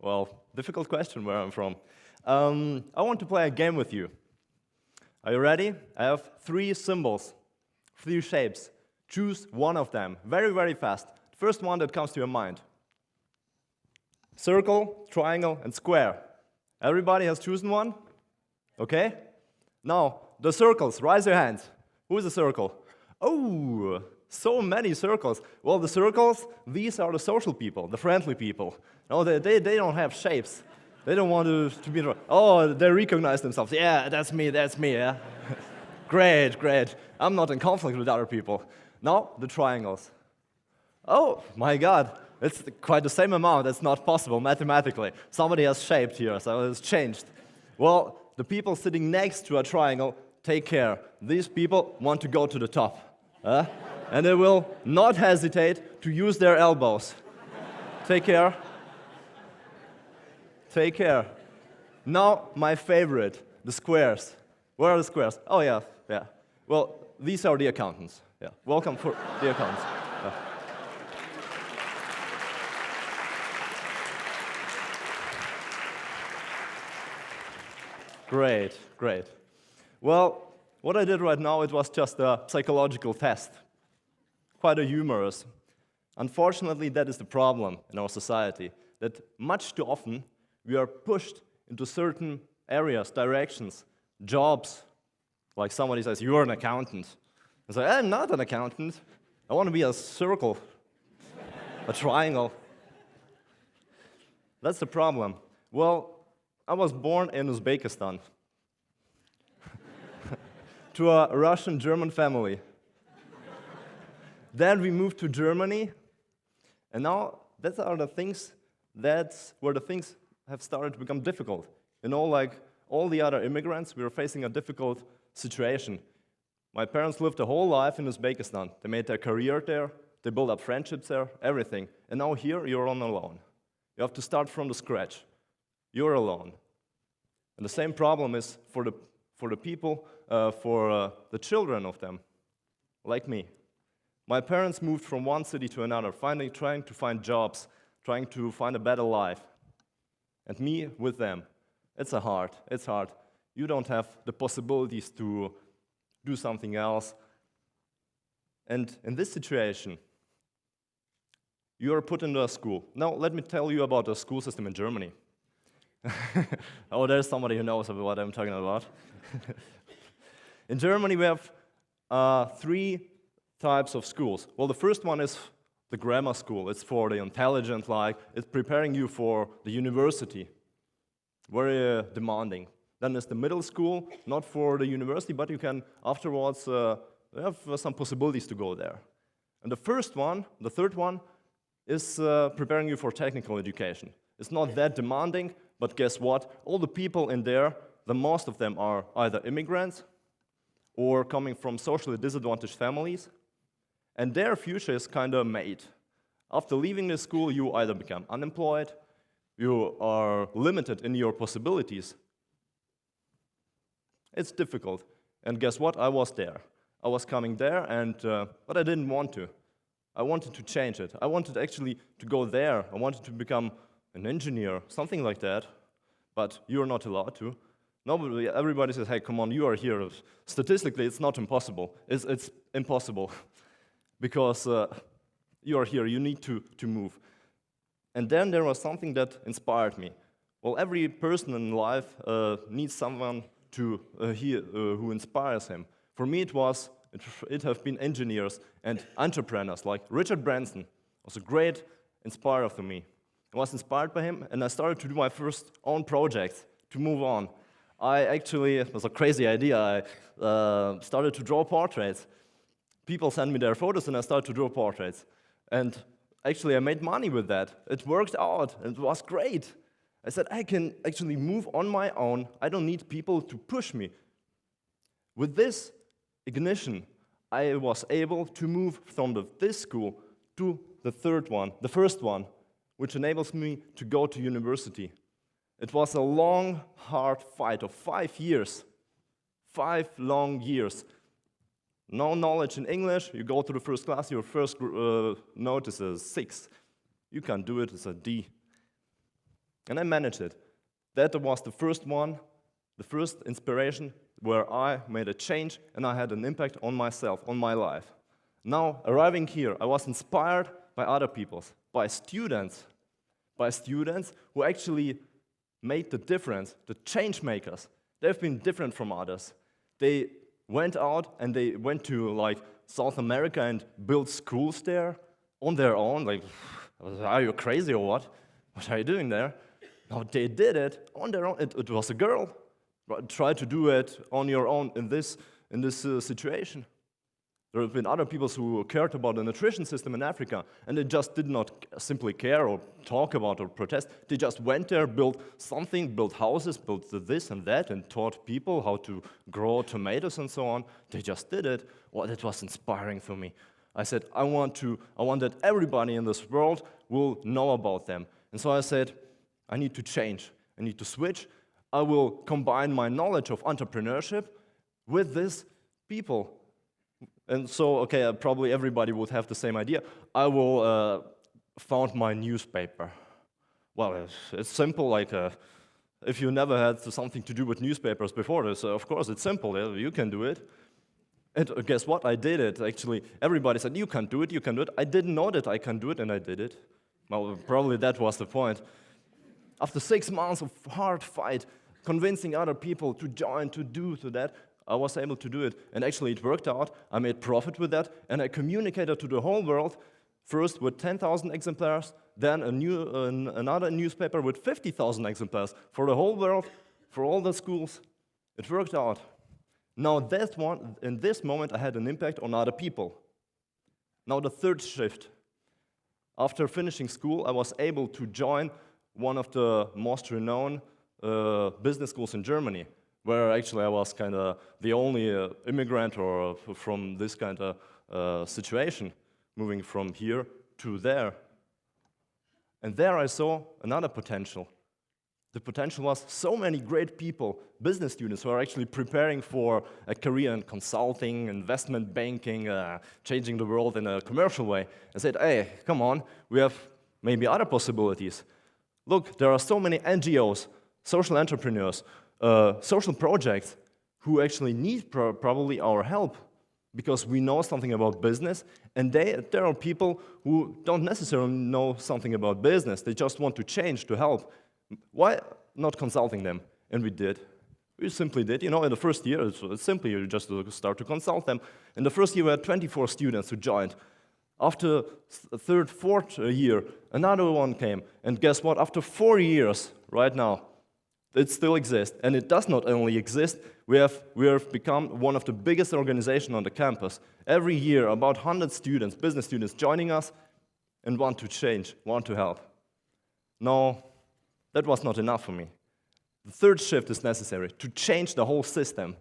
Well, difficult question where I'm from. I want to play a game with you. Are you ready? I have 3 symbols, 3 shapes. Choose one of them, very, very fast. First one that comes to your mind. Circle, triangle, and square. Everybody has chosen one? Okay? Now, the circles, raise your hands. Who is a circle? Oh, so many circles. Well, the circles, these are the social people, the friendly people. No, they don't have shapes. They don't want to be, oh, they recognize themselves. Yeah, that's me, yeah. Great, great. I'm not in conflict with other people. Now, the triangles. Oh, my God. It's quite the same amount. It's not possible mathematically. Somebody has shaped here, so it's changed. Well, the people sitting next to a triangle, take care. These people want to go to the top. And they will not hesitate to use their elbows. Take care. Take care. Now, my favorite, the squares. Where are the squares? Oh, yeah. Well, these are the accountants. Yeah. Welcome for the accountants. Yeah. Great, great. Well, what I did right now, it was just a psychological test. Quite a humorous. Unfortunately, that is the problem in our society, that much too often we are pushed into certain areas, directions, jobs. Like somebody says, you're an accountant. I say, I'm not an accountant. I want to be a circle, a triangle. That's the problem. Well, I was born in Uzbekistan to a Russian-German family. Then we moved to Germany, and now that's where the things have started to become difficult. You know, like all the other immigrants, we were facing a difficult situation. My parents lived a whole life in Uzbekistan. They made their career there, they built up friendships there, everything. And now here, you're on alone. You have to start from the scratch. You're alone. And the same problem is for the people, for the children of them, like me. My parents moved from one city to another, trying to find jobs, trying to find a better life. And me with them. It's hard. You don't have the possibilities to do something else. And in this situation, you are put into a school. Now, let me tell you about the school system in Germany. Oh, there's somebody who knows about what I'm talking about. In Germany, we have 3 types of schools. Well, the first one is the grammar school. It's for the intelligent, it's preparing you for the university. Very demanding. Then there's the middle school, not for the university, but you can afterwards have some possibilities to go there. And the third one, is preparing you for technical education. It's not that demanding, but guess what? All the people in there, the most of them are either immigrants or coming from socially disadvantaged families, and their future is kind of made. After leaving the school, you either become unemployed, you are limited in your possibilities. It's difficult. And guess what? I was there. I was coming there, but I didn't want to. I wanted to change it. I wanted actually to go there. I wanted to become an engineer, something like that. But you're not allowed to. Nobody, everybody says, hey, come on, you are here. Statistically, it's not impossible. It's impossible. Because you are here, you need to move. And then there was something that inspired me. Well, every person in life needs someone who inspires him. For me, it have been engineers and entrepreneurs, like Richard Branson was a great inspirer for me. I was inspired by him, and I started to do my first own projects to move on. It was a crazy idea, I started to draw portraits. People sent me their photos, and I started to draw portraits. And actually, I made money with that. It worked out, and it was great. I said, I can actually move on my own. I don't need people to push me. With this ignition, I was able to move from this school to the first one, which enables me to go to university. It was a long, hard fight of 5 years. 5 long years. No knowledge in English, you go to the first class, your first note is a 6. You can't do it, it's a D. And I managed it. That was the first one, the first inspiration where I made a change and I had an impact on myself, on my life. Now, arriving here, I was inspired by other people, by students who actually made the difference, the change makers. They've been different from others. They went out and they went to like South America and built schools there on their own. Like, are you crazy or what? What are you doing there? No, they did it on their own. It was a girl. Try to do it on your own in this situation. There have been other people who cared about the nutrition system in Africa, and they just did not simply care or talk about or protest. They just went there, built something, built houses, built this and that, and taught people how to grow tomatoes and so on. They just did it. Well, that was inspiring for me. I said, I want that everybody in this world will know about them. And so I said, I need to change. I need to switch. I will combine my knowledge of entrepreneurship with these people. And so, okay, probably everybody would have the same idea. I will found my newspaper. Well, it's simple, like if you never had something to do with newspapers before this, of course it's simple, you can do it. And guess what, I did it, actually. Everybody said, you can do it, you can do it. I didn't know that I can do it, and I did it. Well, probably that was the point. After 6 months of hard fight, convincing other people to join, to do, to that, I was able to do it, and actually it worked out. I made profit with that, and I communicated to the whole world, first with 10,000 exemplars, then another newspaper with 50,000 exemplars for the whole world, for all the schools. It worked out. Now in this moment, I had an impact on other people. Now the third shift. After finishing school, I was able to join one of the most renowned business schools in Germany, where actually I was kind of the only immigrant or from this kind of situation, moving from here to there. And there I saw another potential. The potential was so many great people, business students who are actually preparing for a career in consulting, investment banking, changing the world in a commercial way. I said, hey, come on, we have maybe other possibilities. Look, there are so many NGOs, social entrepreneurs, social projects who actually need probably our help because we know something about business, and there are people who don't necessarily know something about business. They just want to change, to help. Why not consulting them? And we did. We simply did. You know, in the first year, it's simply you just start to consult them. In the first year, we had 24 students who joined. After the third, fourth year, another one came. And guess what? After 4 years, right now, it still exists. And it does not only exist, we have become one of the biggest organizations on the campus. Every year, about 100 students, business students, joining us and want to change, want to help. Now, that was not enough for me. The third shift is necessary to change the whole system.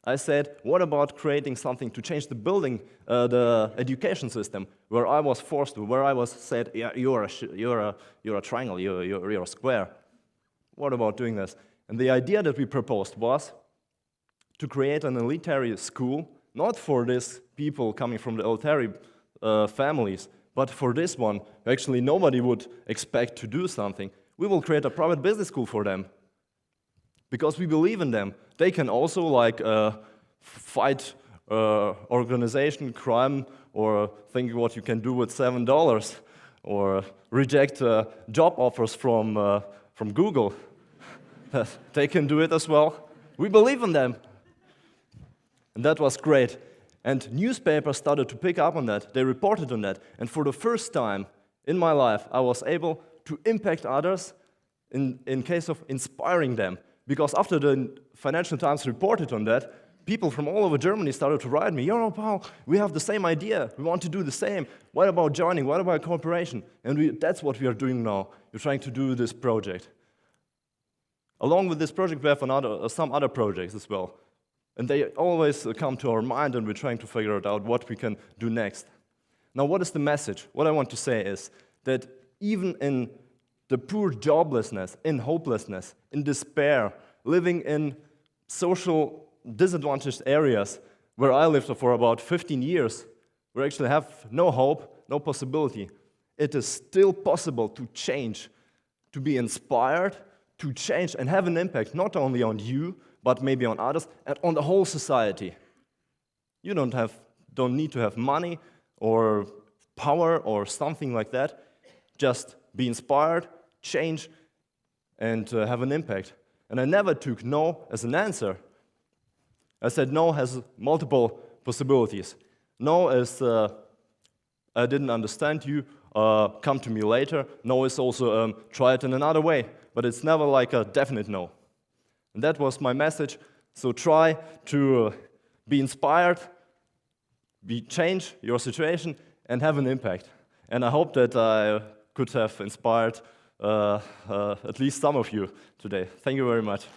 I said, what about creating something to change the building, the education system, where I was forced to, where I was said, yeah, you're a triangle, you're a square. What about doing this? And the idea that we proposed was to create an elitary school, not for these people coming from the elitary families, but for this one, actually nobody would expect to do something. We will create a private business school for them because we believe in them. They can also like fight organization, crime, or think what you can do with $7, or reject job offers from Google. They can do it as well. We believe in them. And that was great. And newspapers started to pick up on that. They reported on that. And for the first time in my life, I was able to impact others in case of inspiring them. Because after the Financial Times reported on that, people from all over Germany started to write me, yo, Paul, we have the same idea. We want to do the same. What about joining? What about cooperation? And that's what we are doing now. We're trying to do this project. Along with this project, we have some other projects as well. And they always come to our mind, and we're trying to figure out what we can do next. Now, what is the message? What I want to say is that even in the poor joblessness, in hopelessness, in despair, living in social disadvantaged areas where I lived for about 15 years, where I actually have no hope, no possibility, it is still possible to change, to be inspired, to change and have an impact, not only on you, but maybe on others, and on the whole society. You don't need to have money or power or something like that. Just be inspired, change, and have an impact. And I never took no as an answer. I said no has multiple possibilities. No is I didn't understand you, come to me later. No is also try it in another way, but it's never like a definite no. And that was my message. So try to be inspired, change your situation, and have an impact. And I hope that I could have inspired at least some of you today. Thank you very much.